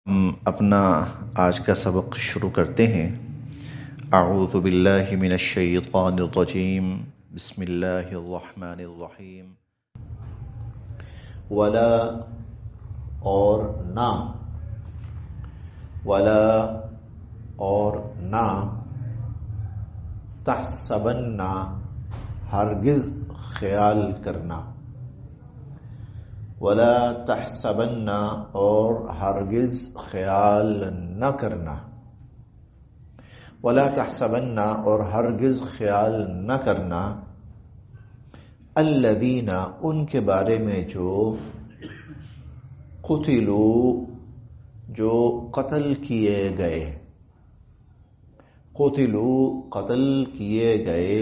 ہم اپنا آج کا سبق شروع کرتے ہیں۔ اعوذ باللہ من الشیطان الرجیم، بسم اللہ الرحمن الرحیم۔ ولا اور نہ، ولا اور نہ، تحسبن ہرگز خیال کرنا، ولا تحسبن اور ہرگز خیال نہ کرنا، ولا تحسبن اور ہرگز خیال نہ کرنا، الذین ان کے بارے میں جو قتلوا جو قتل کیے گئے، قتلوا قتل کیے گئے،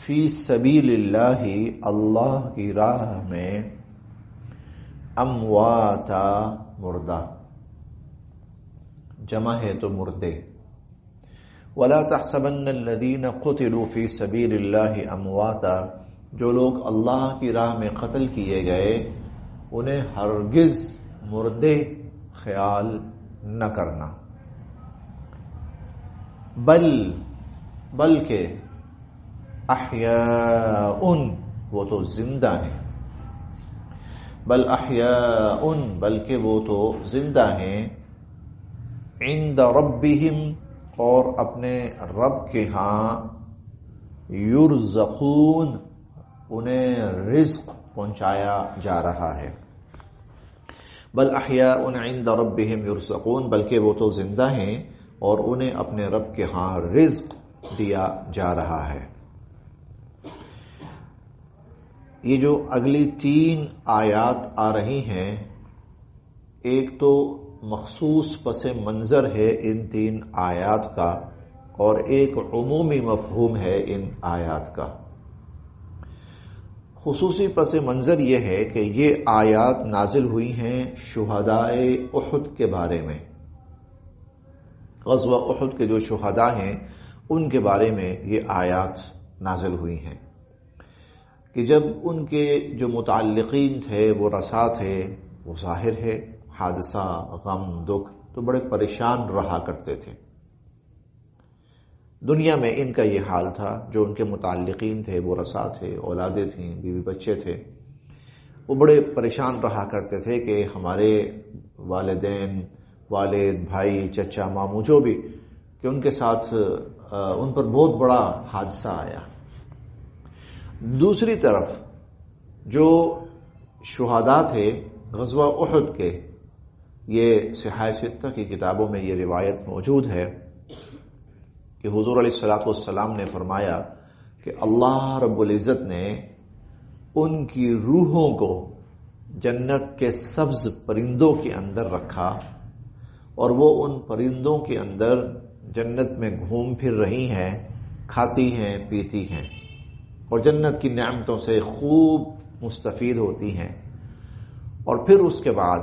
فی سبیل اللہ اللہ کی راہ میں، امواتا مردہ، جمع ہے تو مردے۔ ولا تحسبن الذین قتلوا فی سبیل اللہ امواتا، جو لوگ اللہ کی راہ میں قتل کیے گئے انہیں ہرگز مردے خیال نہ کرنا، بلکہ احیاء وہ تو زندہ ہیں، بل احیاء بلکہ وہ تو زندہ ہیں، عند ربہم اور اپنے رب کے ہاں، یرزقون انہیں رزق پہنچایا جا رہا ہے، بل احیاء عند ربہم یرزقون بلکہ وہ تو زندہ ہیں اور انہیں اپنے رب کے ہاں رزق دیا جا رہا ہے۔ یہ جو اگلی 3 آیات آ رہی ہیں، ایک تو مخصوص پس منظر ہے ان 3 آیات کا، اور ایک عمومی مفہوم ہے ان آیات کا۔ خصوصی پس منظر یہ ہے کہ یہ آیات نازل ہوئی ہیں شہدائے احد کے بارے میں، غزوہ احد کے جو شہداء ہیں ان کے بارے میں یہ آیات نازل ہوئی ہیں، کہ جب ان کے جو متعلقین تھے وہ رسا تھے، وہ ظاہر ہے حادثہ، غم، دکھ تو بڑے پریشان رہا کرتے تھے۔ دنیا میں ان کا یہ حال تھا، جو ان کے متعلقین تھے وہ رسا تھے، اولادیں تھیں، بیوی بچے تھے، وہ بڑے پریشان رہا کرتے تھے کہ ہمارے والدین، والد، بھائی، چچا، ماموں جو بھی، کہ ان کے ساتھ ان پر بہت بڑا حادثہ آیا۔ دوسری طرف جو شہداء تھے غزوہ احد کے، یہ صحاح ستہ کی کتابوں میں یہ روایت موجود ہے کہ حضور علیہ الصلوۃ والسلام نے فرمایا کہ اللہ رب العزت نے ان کی روحوں کو جنت کے سبز پرندوں کے اندر رکھا، اور وہ ان پرندوں کے اندر جنت میں گھوم پھر رہی ہیں، کھاتی ہیں، پیتی ہیں، اور جنت کی نعمتوں سے خوب مستفید ہوتی ہیں۔ اور پھر اس کے بعد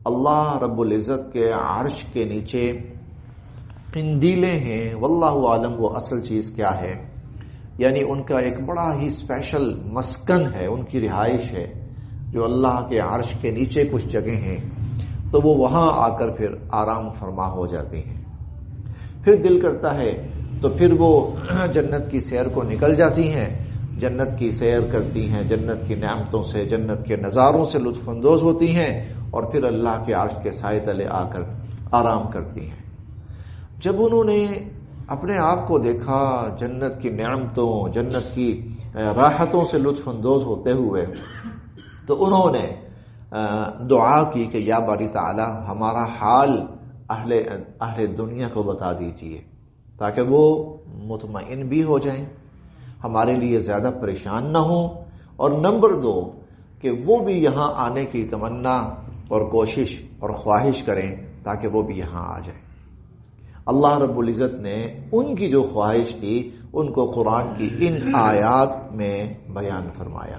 اللہ رب العزت کے عرش کے نیچے قندیلیں ہیں، واللہ عالم وہ اصل چیز کیا ہے، یعنی ان کا ایک بڑا ہی اسپیشل مسکن ہے، ان کی رہائش ہے، جو اللہ کے عرش کے نیچے کچھ جگہ ہیں، تو وہ وہاں آ کر پھر آرام فرما ہو جاتی ہیں۔ پھر دل کرتا ہے تو پھر وہ جنت کی سیر کو نکل جاتی ہیں، جنت کی سیر کرتی ہیں، جنت کی نعمتوں سے، جنت کے نظاروں سے لطف اندوز ہوتی ہیں، اور پھر اللہ کے عرش کے سائے تلے آ کر آرام کرتی ہیں۔ جب انہوں نے اپنے آپ کو دیکھا جنت کی نعمتوں، جنت کی راحتوں سے لطف اندوز ہوتے ہوئے، تو انہوں نے دعا کی کہ یا باری تعالی ہمارا حال اہل دنیا کو بتا دیجئے، تاکہ وہ مطمئن بھی ہو جائیں، ہمارے لیے زیادہ پریشان نہ ہوں، اور نمبر 2 کہ وہ بھی یہاں آنے کی تمنا اور کوشش اور خواہش کریں تاکہ وہ بھی یہاں آ جائیں۔ اللہ رب العزت نے ان کی جو خواہش تھی ان کو قرآن کی ان آیات میں بیان فرمایا۔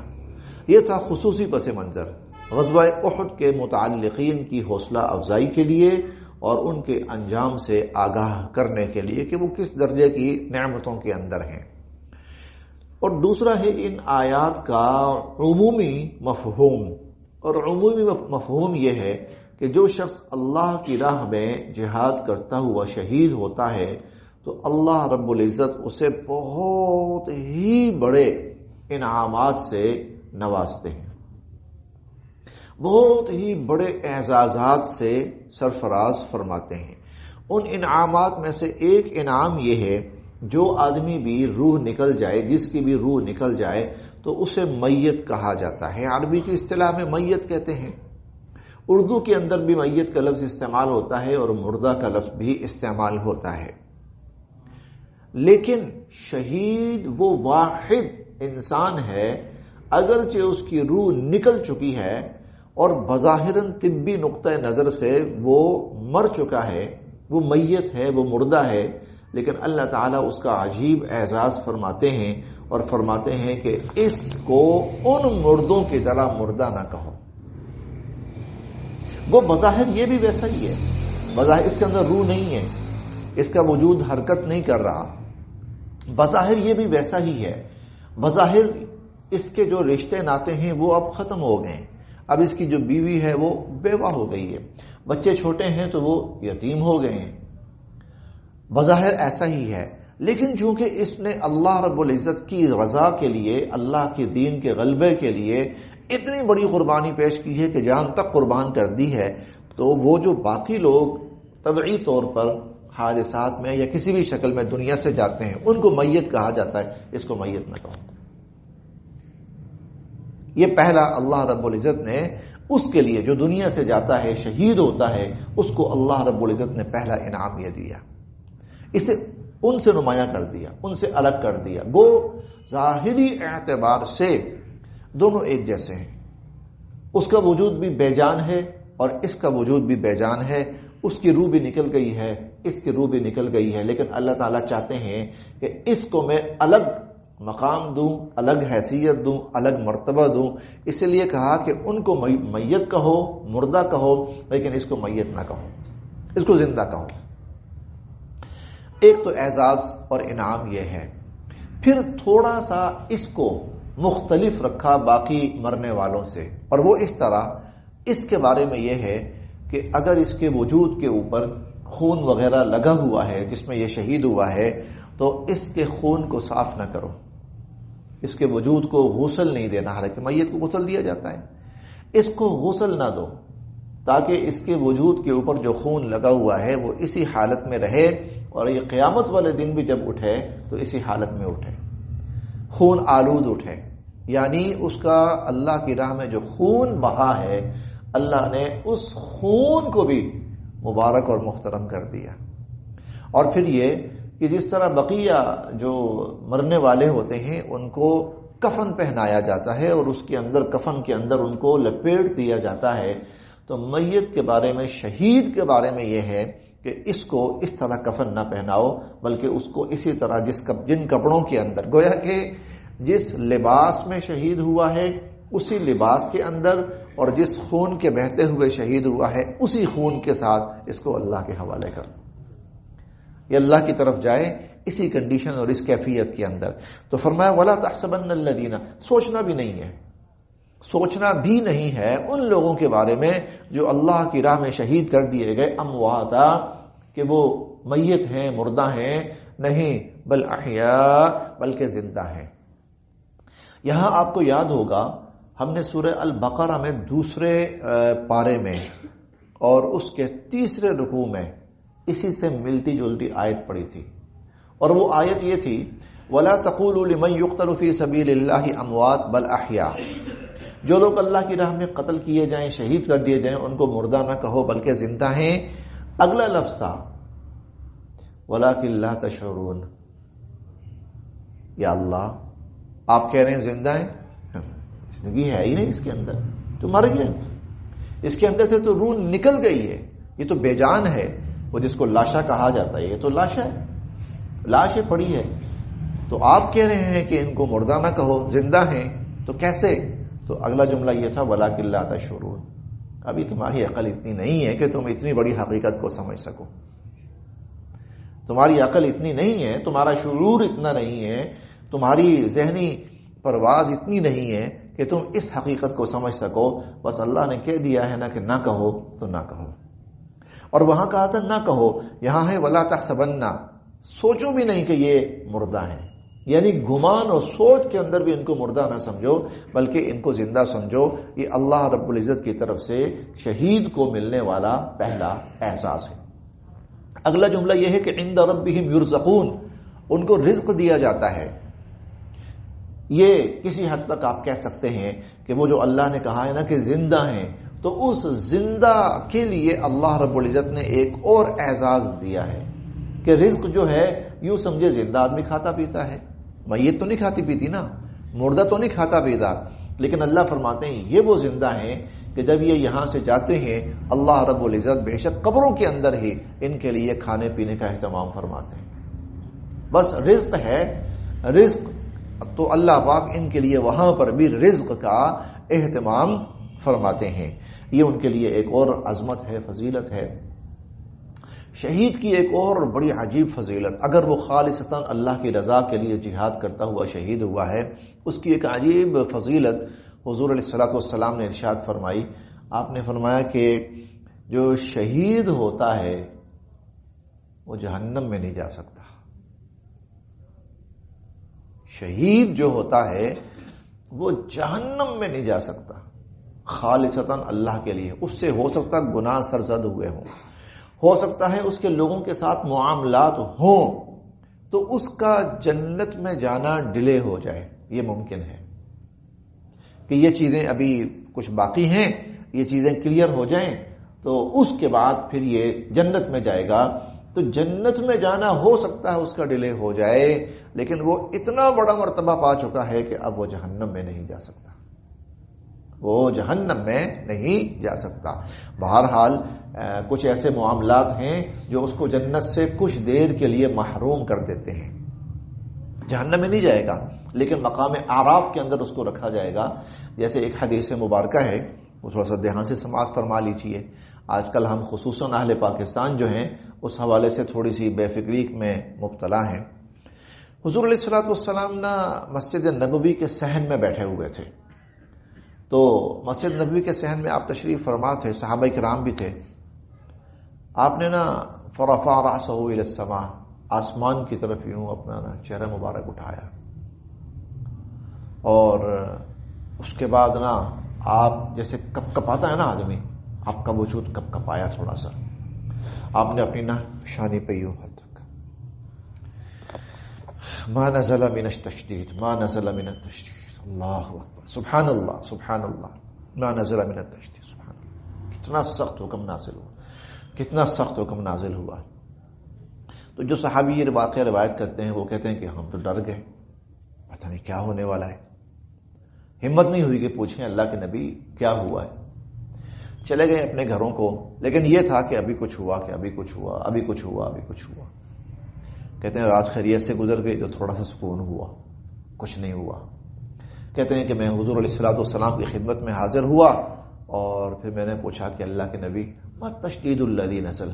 یہ تھا خصوصی پس منظر غزوہ احد کے متعلقین کی حوصلہ افزائی کے لیے اور ان کے انجام سے آگاہ کرنے کے لیے کہ وہ کس درجے کی نعمتوں کے اندر ہیں۔ اور دوسرا ہے ان آیات کا عمومی مفہوم، اور عمومی مفہوم یہ ہے کہ کہ جو شخص اللہ کی راہ میں جہاد کرتا ہوا شہید ہوتا ہے تو اللہ رب العزت اسے بہت ہی بڑے انعامات سے نوازتے ہیں، بہت ہی بڑے اعزازات سے سرفراز فرماتے ہیں۔ ان انعامات میں سے ایک انعام یہ ہے، جو آدمی بھی روح نکل جائے، جس کی بھی روح نکل جائے تو اسے میت کہا جاتا ہے۔ عربی کی اصطلاح میں میت کہتے ہیں، اردو کے اندر بھی میت کا لفظ استعمال ہوتا ہے اور مردہ کا لفظ بھی استعمال ہوتا ہے، لیکن شہید وہ واحد انسان ہے اگرچہ اس کی روح نکل چکی ہے اور بظاہراً طبی نقطۂ نظر سے وہ مر چکا ہے، وہ میت ہے، وہ مردہ ہے، لیکن اللہ تعالیٰ اس کا عجیب اعزاز فرماتے ہیں اور فرماتے ہیں کہ اس کو ان مردوں کی طرح مردہ نہ کہو۔ وہ بظاہر یہ بھی ویسا ہی ہے، بظاہر اس کے اندر روح نہیں ہے، اس کا وجود حرکت نہیں کر رہا، بظاہر یہ بھی ویسا ہی ہے، بظاہر اس کے جو رشتے ناتے ہیں وہ اب ختم ہو گئے ہیں، اب اس کی جو بیوی ہے وہ بیوہ ہو گئی ہے، بچے چھوٹے ہیں تو وہ یتیم ہو گئے ہیں، بظاہر ایسا ہی ہے، لیکن چونکہ اس نے اللہ رب العزت کی رضا کے لیے، اللہ کے دین کے غلبے کے لیے اتنی بڑی قربانی پیش کی ہے کہ جان تک قربان کر دی ہے، تو وہ جو باقی لوگ طبعی طور پر حادثات میں یا کسی بھی شکل میں دنیا سے جاتے ہیں ان کو میت کہا جاتا ہے، اس کو میت نہ کہو۔ یہ پہلا اللہ رب العزت نے اس کے لیے جو دنیا سے جاتا ہے، شہید ہوتا ہے، اس کو اللہ رب العزت نے پہلا انعام یہ دیا، اسے ان سے نمایاں کر دیا، ان سے الگ کر دیا۔ گو ظاہری اعتبار سے دونوں ایک جیسے ہیں، اس کا وجود بھی بے جان ہے اور اس کا وجود بھی بے جان ہے، اس کی روح بھی نکل گئی ہے، اس کی روح بھی نکل گئی ہے، لیکن اللہ تعالیٰ چاہتے ہیں کہ اس کو میں الگ مقام دوں، الگ حیثیت دوں، الگ مرتبہ دوں، اس لیے کہا کہ ان کو میت کہو، مردہ کہو، لیکن اس کو میت نہ کہو، اس کو زندہ کہو۔ ایک تو اعزاز اور انعام یہ ہے، پھر تھوڑا سا اس کو مختلف رکھا باقی مرنے والوں سے، اور وہ اس طرح، اس کے بارے میں یہ ہے کہ اگر اس کے وجود کے اوپر خون وغیرہ لگا ہوا ہے جس میں یہ شہید ہوا ہے تو اس کے خون کو صاف نہ کرو، اس کے وجود کو غسل نہیں دینا، حالانکہ میت کو غسل دیا جاتا ہے، اس کو غسل نہ دو تاکہ اس کے وجود کے اوپر جو خون لگا ہوا ہے وہ اسی حالت میں رہے اور یہ قیامت والے دن بھی جب اٹھے تو اسی حالت میں اٹھے، خون آلود اٹھے، یعنی اس کا اللہ کی راہ میں جو خون بہا ہے اللہ نے اس خون کو بھی مبارک اور محترم کر دیا۔ اور پھر یہ کہ جس طرح بقیہ جو مرنے والے ہوتے ہیں ان کو کفن پہنایا جاتا ہے اور اس کے اندر کفن کے اندر ان کو لپیٹ دیا جاتا ہے، تو میت کے بارے میں، شہید کے بارے میں یہ ہے کہ اس کو اس طرح کفن نہ پہناؤ، بلکہ اس کو اسی طرح جن کپڑوں کے اندر، گویا کہ جس لباس میں شہید ہوا ہے اسی لباس کے اندر، اور جس خون کے بہتے ہوئے شہید ہوا ہے اسی خون کے ساتھ اس کو اللہ کے حوالے کر، یہ اللہ کی طرف جائے اسی کنڈیشن اور اس کیفیت کے اندر۔ تو فرمایا وَلَا تَحْسَبَنَّ الَّذِينَ، سوچنا بھی نہیں ہے، سوچنا بھی نہیں ہے ان لوگوں کے بارے میں جو اللہ کی راہ میں شہید کر دیے گئے، امواتا، کہ وہ میت ہیں، مردہ ہیں، نہیں، بل احیاء، بلکہ زندہ ہیں۔ یہاں آپ کو یاد ہوگا ہم نے سورہ البقرہ میں دوسرے پارے میں اور اس کے تیسرے رکوع میں اسی سے ملتی جلتی آیت پڑھی تھی، اور وہ آیت یہ تھی وَلَا تَقُولُوا لِمَنْ يُقْتَلُ فِي سَبِيلِ اللَّهِ أَمْوَاتٌ بَلْ أَحْيَاءٌ، جو لوگ اللہ کی راہ میں قتل کیے جائیں، شہید کر دیے جائیں، ان کو مردہ نہ کہو بلکہ زندہ ہیں۔ اگلا لفظ تھا وَلَكِنْ لَا تَشْعُرُونَ، یا اللہ آپ کہہ رہے ہیں زندہ ہیں، زندگی ہے ہی نہیں اس کے اندر، تو مر گیا، اس کے اندر سے تو روح نکل گئی ہے، یہ تو بے جان ہے، وہ جس کو لاشا کہا جاتا ہے، یہ تو لاش ہے، لاش پڑی ہے، تو آپ کہہ رہے ہیں کہ ان کو مردہ نہ کہو، زندہ ہیں، تو کیسے؟ تو اگلا جملہ یہ تھا وَلَكِنْ لَا تَشْعُرُونَ، ابھی تمہاری عقل اتنی نہیں ہے کہ تم اتنی بڑی حقیقت کو سمجھ سکو، تمہاری عقل اتنی نہیں ہے، تمہارا شعور اتنا نہیں ہے، تمہاری ذہنی پرواز اتنی نہیں ہے کہ تم اس حقیقت کو سمجھ سکو، بس اللہ نے کہہ دیا ہے نا کہ نہ کہو تو نہ کہو. اور وہاں کہا تھا نہ کہو، یہاں ہے ولا تحسبن، سوچو بھی نہیں کہ یہ مردہ ہیں، یعنی گمان اور سوچ کے اندر بھی ان کو مردہ نہ سمجھو، بلکہ ان کو زندہ سمجھو. یہ اللہ رب العزت کی طرف سے شہید کو ملنے والا پہلا احساس ہے. اگلا جملہ یہ ہے کہ عند ربہم یرزقون، ان کو رزق دیا جاتا ہے. یہ کسی حد تک آپ کہہ سکتے ہیں کہ وہ جو اللہ نے کہا ہے نا کہ زندہ ہیں، تو اس زندہ کے لیے اللہ رب العزت نے ایک اور اعزاز دیا ہے کہ رزق جو ہے یوں سمجھے زندہ آدمی کھاتا پیتا ہے، میت تو نہیں کھاتی پیتی نا، مردہ تو نہیں کھاتا پیتا، لیکن اللہ فرماتے ہیں یہ وہ زندہ ہیں کہ جب یہ یہاں سے جاتے ہیں اللہ رب العزت بے شک قبروں کے اندر ہی ان کے لیے کھانے پینے کا اہتمام فرماتے ہیں. بس رزق ہے، رزق تو اللہ پاک ان کے لیے وہاں پر بھی رزق کا اہتمام فرماتے ہیں. یہ ان کے لیے ایک اور عظمت ہے، فضیلت ہے. شہید کی ایک اور بڑی عجیب فضیلت، اگر وہ خالصتاً اللہ کی رضا کے لیے جہاد کرتا ہوا شہید ہوا ہے، اس کی ایک عجیب فضیلت حضور علیہ الصلوۃ والسلام نے ارشاد فرمائی. آپ نے فرمایا کہ جو شہید ہوتا ہے وہ جہنم میں نہیں جا سکتا. شہید جو ہوتا ہے وہ جہنم میں نہیں جا سکتا، خالصتاً اللہ کے لیے. اس سے ہو سکتا گناہ سرزد ہوئے ہوں، ہو سکتا ہے اس کے لوگوں کے ساتھ معاملات ہوں، تو اس کا جنت میں جانا ڈیلے ہو جائے. یہ ممکن ہے کہ یہ چیزیں ابھی کچھ باقی ہیں، یہ چیزیں کلیئر ہو جائیں تو اس کے بعد پھر یہ جنت میں جائے گا. تو جنت میں جانا ہو سکتا ہے اس کا ڈیلے ہو جائے، لیکن وہ اتنا بڑا مرتبہ پا چکا ہے کہ اب وہ جہنم میں نہیں جا سکتا، وہ جہنم میں نہیں جا سکتا. بہرحال کچھ ایسے معاملات ہیں جو اس کو جنت سے کچھ دیر کے لیے محروم کر دیتے ہیں. جہنم میں نہیں جائے گا لیکن مقام اعراف کے اندر اس کو رکھا جائے گا. جیسے ایک حدیث مبارکہ ہے، وہ تھوڑا سا دھیان سے سماعت فرما لیجیے. آج کل ہم خصوصاً اہل پاکستان جو ہیں اس حوالے سے تھوڑی سی بے فکری میں مبتلا ہیں. حضور علیہ الصلوۃ والسلام نا مسجد نبوی کے صحن میں بیٹھے ہوئے تھے. تو مسجد نبوی کے صحن میں آپ تشریف فرما تھے، صحابہ کرام بھی تھے. آپ نے نا فرفع رأسہ الی السماء، آسمان کی طرف یوں اپنا چہرہ مبارک اٹھایا، اور اس کے بعد نا آپ جیسے کپ کپاتا ہے نا آدمی، آپ کا وجود کپ کپایا تھوڑا سا. آپ نے اپنی نا شانی پہ یوں ہاتھ رکھا. ما نزل من التشدید، ما نزل من التشدید، اللہ اکبر، سبحان اللہ سبحان اللہ، ما نزل من التشدید، سبحان اللہ. کتنا سخت حکم نازل ہوا، کتنا سخت حکم نازل ہوا. تو جو صحابی یہ واقعہ روایت کرتے ہیں وہ کہتے ہیں کہ ہم تو ڈر گئے، پتہ نہیں کیا ہونے والا ہے. ہمت نہیں ہوئی کہ پوچھیں اللہ کے نبی کیا ہوا ہے. چلے گئے اپنے گھروں کو، لیکن یہ تھا کہ ابھی کچھ ہوا، کہ ابھی کچھ ہوا، ابھی کچھ ہوا، ابھی کچھ ہوا. کہتے ہیں رات خیریت سے گزر گئی تو تھوڑا سا سکون ہوا، کچھ نہیں ہوا. کہتے ہیں کہ میں حضور علیہ الصلوۃ والسلام کی خدمت میں حاضر ہوا اور پھر میں نے پوچھا کہ اللہ کے نبی ما تشدید الذی نزل،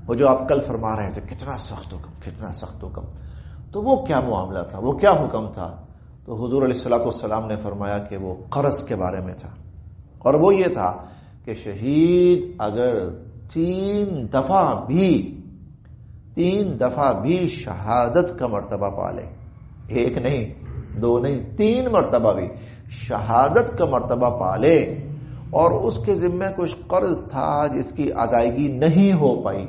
وہ جو آپ کل فرما رہے تھے کتنا سخت حکم، کتنا سخت حکم، تو وہ کیا معاملہ تھا، وہ کیا حکم تھا؟ تو حضور علیہ الصلوۃ والسلام نے فرمایا کہ وہ قرض کے بارے میں تھا. اور وہ یہ تھا کہ شہید اگر تین دفعہ بھی شہادت کا مرتبہ پالے، ایک نہیں دو نہیں 3 مرتبہ بھی شہادت کا مرتبہ پالے، اور اس کے ذمہ کچھ قرض تھا جس کی ادائیگی نہیں ہو پائی،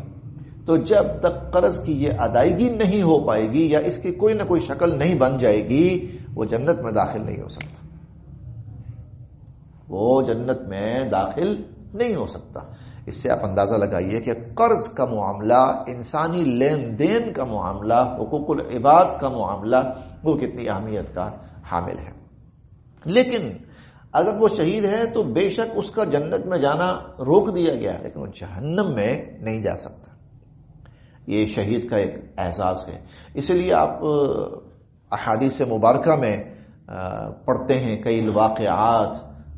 تو جب تک قرض کی یہ ادائیگی نہیں ہو پائے گی یا اس کی کوئی نہ کوئی شکل نہیں بن جائے گی، وہ جنت میں داخل نہیں ہو سکتا، وہ جنت میں داخل نہیں ہو سکتا. اس سے آپ اندازہ لگائیے کہ قرض کا معاملہ، انسانی لین دین کا معاملہ، حقوق العباد کا معاملہ وہ کتنی اہمیت کا حامل ہے. لیکن اگر وہ شہید ہے تو بے شک اس کا جنت میں جانا روک دیا گیا، لیکن وہ جہنم میں نہیں جا سکتا. یہ شہید کا ایک اعزاز ہے. اسی لیے آپ احادیث مبارکہ میں پڑھتے ہیں کئی واقعات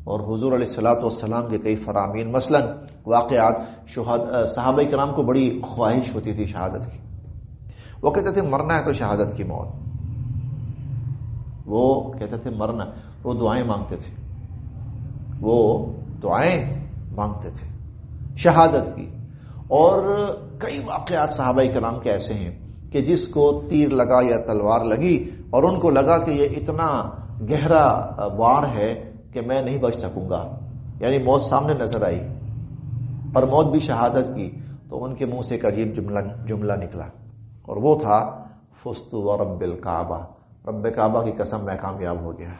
اور حضور علیہ الصلوۃ والسلام کے کئی فرامین، مثلا واقعات صحابہ کرام کو بڑی خواہش ہوتی تھی شہادت کی. وہ کہتے تھے مرنا ہے تو شہادت کی موت، وہ کہتے تھے مرنا وہ دعائیں مانگتے تھے، وہ دعائیں مانگتے تھے شہادت کی. اور کئی واقعات صحابہ کرام کے ایسے ہیں کہ جس کو تیر لگا یا تلوار لگی اور ان کو لگا کہ یہ اتنا گہرا وار ہے کہ میں نہیں بچ سکوں گا، یعنی موت سامنے نظر آئی اور موت بھی شہادت کی، تو ان کے منہ سے ایک عجیب جملہ نکلا، اور وہ تھا فزت ورب الکعبہ، رب کعبہ کی قسم میں کامیاب ہو گیا.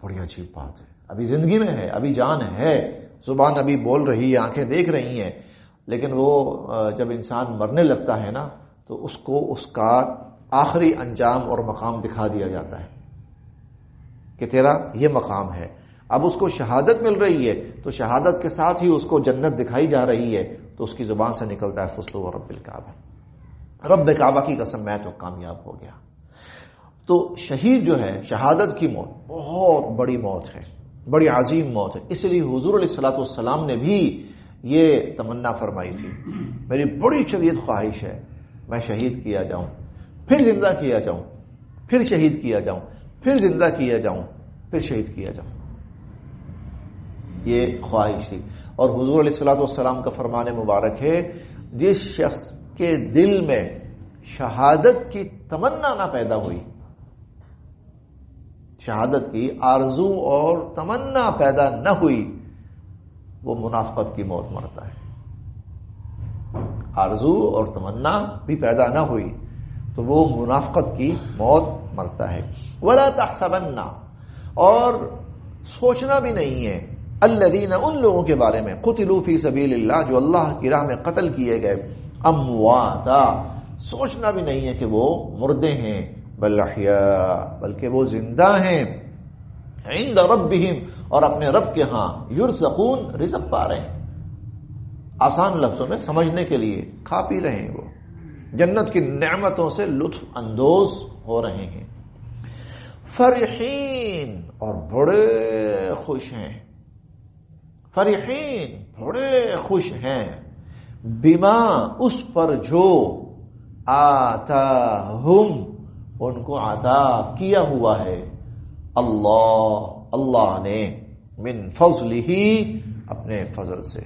بڑی عجیب بات ہے. ابھی زندگی میں ہے، ابھی جان ہے، زبان ابھی بول رہی ہے، آنکھیں دیکھ رہی ہیں، لیکن وہ جب انسان مرنے لگتا ہے نا تو اس کو اس کا آخری انجام اور مقام دکھا دیا جاتا ہے کہ تیرا یہ مقام ہے. اب اس کو شہادت مل رہی ہے تو شہادت کے ساتھ ہی اس کو جنت دکھائی جا رہی ہے، تو اس کی زبان سے نکلتا ہے فزت ورب الکعبہ، رب کعبہ کی قسم میں تو کامیاب ہو گیا. تو شہید جو ہے، شہادت کی موت بہت بڑی موت ہے، بڑی عظیم موت ہے. اس لیے حضور علیہ الصلوۃ والسلام نے بھی یہ تمنا فرمائی تھی، میری بڑی شدید خواہش ہے میں شہید کیا جاؤں، پھر زندہ کیا جاؤں، پھر شہید کیا جاؤں، پھر زندہ کیا جاؤں، پھر شہید کیا جاؤں. یہ خواہش تھی. اور حضور علیہ الصلوۃ والسلام کا فرمان مبارک ہے، جس شخص کے دل میں شہادت کی تمنا نہ پیدا ہوئی، شہادت کی آرزو اور تمنا پیدا نہ ہوئی، وہ منافقت کی موت مرتا ہے. آرزو اور تمنا بھی پیدا نہ ہوئی تو وہ منافقت کی موت مرتا ہے. ولا تحسبن، اور سوچنا بھی نہیں ہے، الذین، ان لوگوں کے بارے میں، قتلوا فی سبیل اللہ، جو اللہ کی راہ میں قتل کیے گئے، امواتا، سوچنا بھی نہیں ہے کہ وہ مردے ہیں، بل احیاء، بلکہ وہ زندہ ہیں، عند ربہم، اور اپنے رب کے ہاں، یرزقون، رزق پا رہے ہیں. آسان لفظوں میں سمجھنے کے لیے کھا پی رہے ہیں، وہ جنت کی نعمتوں سے لطف اندوز ہو رہے ہیں. فرحین، اور بڑے خوش ہیں، فرحین، بڑے خوش ہیں، بما، اس پر جو، آتاہم، ان کو عطا کیا ہوا ہے، اللہ نے، من فضلہ، اپنے فضل سے.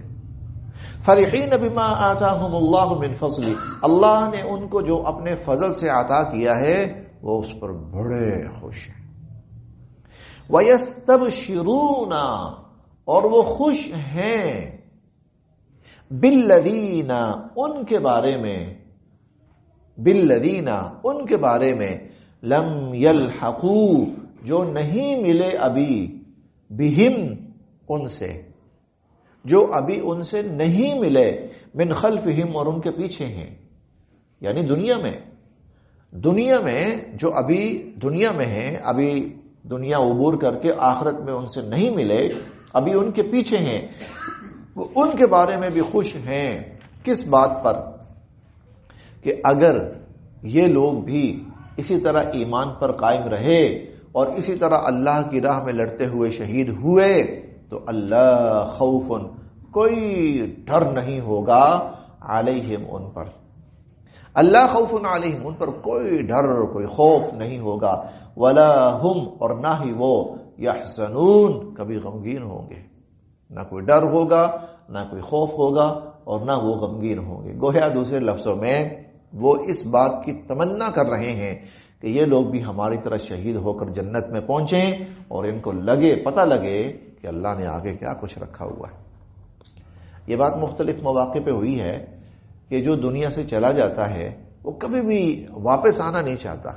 فرحین بما آتاہم اللہ من فضلہ، اللہ نے ان کو جو اپنے فضل سے عطا کیا ہے وہ اس پر بڑے خوش ہیں. وَيَسْتَبْشِرُونَ، اور وہ خوش ہیں، بالذین، ان کے بارے میں، بالذین، ان کے بارے میں، لم یلحقوا، جو نہیں ملے ابھی، بہم، ان سے، جو ابھی ان سے نہیں ملے، من خلفہم، اور ان کے پیچھے ہیں، یعنی دنیا میں جو ابھی دنیا میں ہیں، ابھی دنیا عبور کر کے آخرت میں ان سے نہیں ملے، ابھی ان کے پیچھے ہیں، وہ ان کے بارے میں بھی خوش ہیں. کس بات پر؟ کہ اگر یہ لوگ بھی اسی طرح ایمان پر قائم رہے اور اسی طرح اللہ کی راہ میں لڑتے ہوئے شہید ہوئے تو اللہ خوف، کوئی ڈر نہیں ہوگا، علیہم، ان پر، اللہ خوف علیہم، ان پر کوئی ڈر، کوئی خوف نہیں ہوگا، ولا ہم، اور نہ ہی وہ، یحزنون، کبھی غمگین ہوں گے. نہ کوئی ڈر ہوگا، نہ کوئی خوف ہوگا، اور نہ وہ غمگین ہوں گے. گویا دوسرے لفظوں میں وہ اس بات کی تمنا کر رہے ہیں کہ یہ لوگ بھی ہماری طرح شہید ہو کر جنت میں پہنچیں اور ان کو پتہ لگے کہ اللہ نے آگے کیا کچھ رکھا ہوا ہے. یہ بات مختلف مواقع پہ ہوئی ہے کہ جو دنیا سے چلا جاتا ہے وہ کبھی بھی واپس آنا نہیں چاہتا،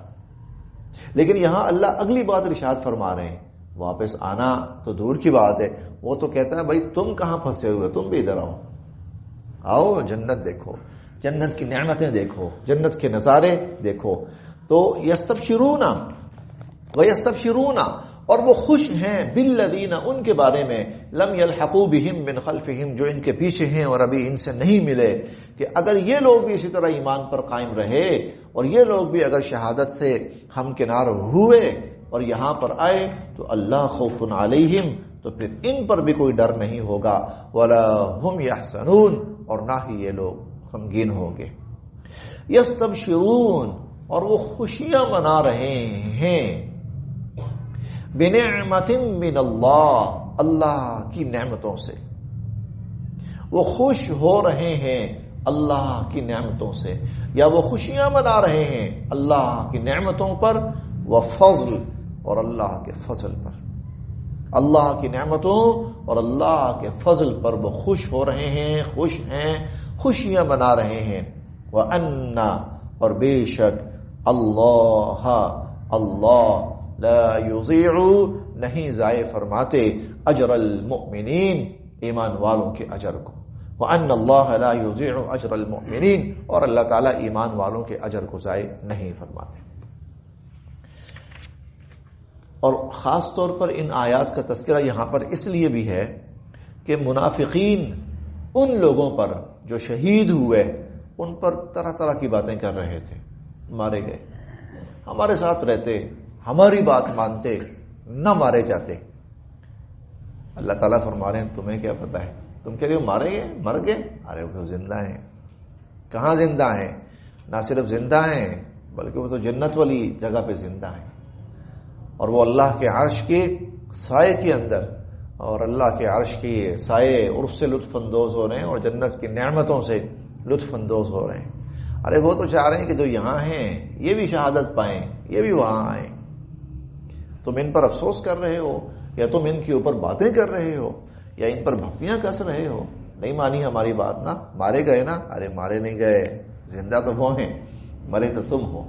لیکن یہاں اللہ اگلی بات ارشاد فرما رہے ہیں، واپس آنا تو دور کی بات ہے، وہ تو کہتا ہے بھائی تم کہاں پھنسے ہوئے، تم بھی ادھر آؤ، جنت دیکھو، جنت کی نعمتیں دیکھو، جنت کے نظارے دیکھو. تو یستبشرون، ویستبشرون، اور وہ خوش ہیں، بالذین، ان کے بارے میں، لم یلحقوا بہم من خلفہم، جو ان کے پیچھے ہیں اور ابھی ان سے نہیں ملے، کہ اگر یہ لوگ بھی اسی طرح ایمان پر قائم رہے اور یہ لوگ بھی اگر شہادت سے ہمکنار ہوئے اور یہاں پر آئے تو اللہ خوف علیہم، تو پھر ان پر بھی کوئی ڈر نہیں ہوگا، ولا ہم یحزنون، اور نہ ہی یہ لوگ غمگین ہوں گے. یستبشرون، اور وہ خوشیاں منا رہے ہیں، بنعمت من اللہ، اللہ کی نعمتوں سے، وہ خوش ہو رہے ہیں اللہ کی نعمتوں سے، یا وہ خوشیاں منا رہے ہیں اللہ کی نعمتوں پر، وفضل، اور اللہ کے فضل پر، اللہ کی نعمتوں اور اللہ کے فضل پر وہ خوش ہو رہے ہیں، خوش ہیں، خوشیاں منا رہے ہیں۔ وَأَنَّ، اور بے شک اللہ، اللہ لا یضیع، نہیں ضائع فرماتے، اجر المؤمنین، ایمان والوں کے اجر کو۔ وَأَنَّ اللَّهَ لَا يُضِيعُ أَجْرَ الْمُؤْمِنِينَ، اور اللہ تعالیٰ ایمان والوں کے اجر کو ضائع نہیں فرماتے۔ اور خاص طور پر ان آیات کا تذکرہ یہاں پر اس لیے بھی ہے کہ منافقین ان لوگوں پر جو شہید ہوئے ان پر طرح طرح کی باتیں کر رہے تھے، مارے گئے، ہمارے ساتھ رہتے، ہماری بات مانتے، نہ مارے جاتے۔ اللہ تعالیٰ فرما رہے ہیں تمہیں کیا پتا ہے، تم کہہ رہے ہو مارے گئے، مر گئے، ارے وہ زندہ ہیں۔ کہاں زندہ ہیں؟ نہ صرف زندہ ہیں بلکہ وہ تو جنت والی جگہ پہ زندہ ہیں، اور وہ اللہ کے عرش کے سائے کے اندر، اور اللہ کے عرش کے سائے اور اس سے لطف اندوز ہو رہے ہیں، اور جنت کی نعمتوں سے لطف اندوز ہو رہے ہیں۔ ارے وہ تو چاہ رہے ہیں کہ جو یہاں ہیں یہ بھی شہادت پائیں، یہ بھی وہاں آئیں۔ تم ان پر افسوس کر رہے ہو، یا تم ان کے اوپر باتیں کر رہے ہو، یا ان پر بھکتیاں کس رہے ہو، نہیں مانی ہماری بات، نا مارے گئے نا، ارے مارے نہیں گئے، زندہ تو وہ ہیں، مرے تو تم ہو۔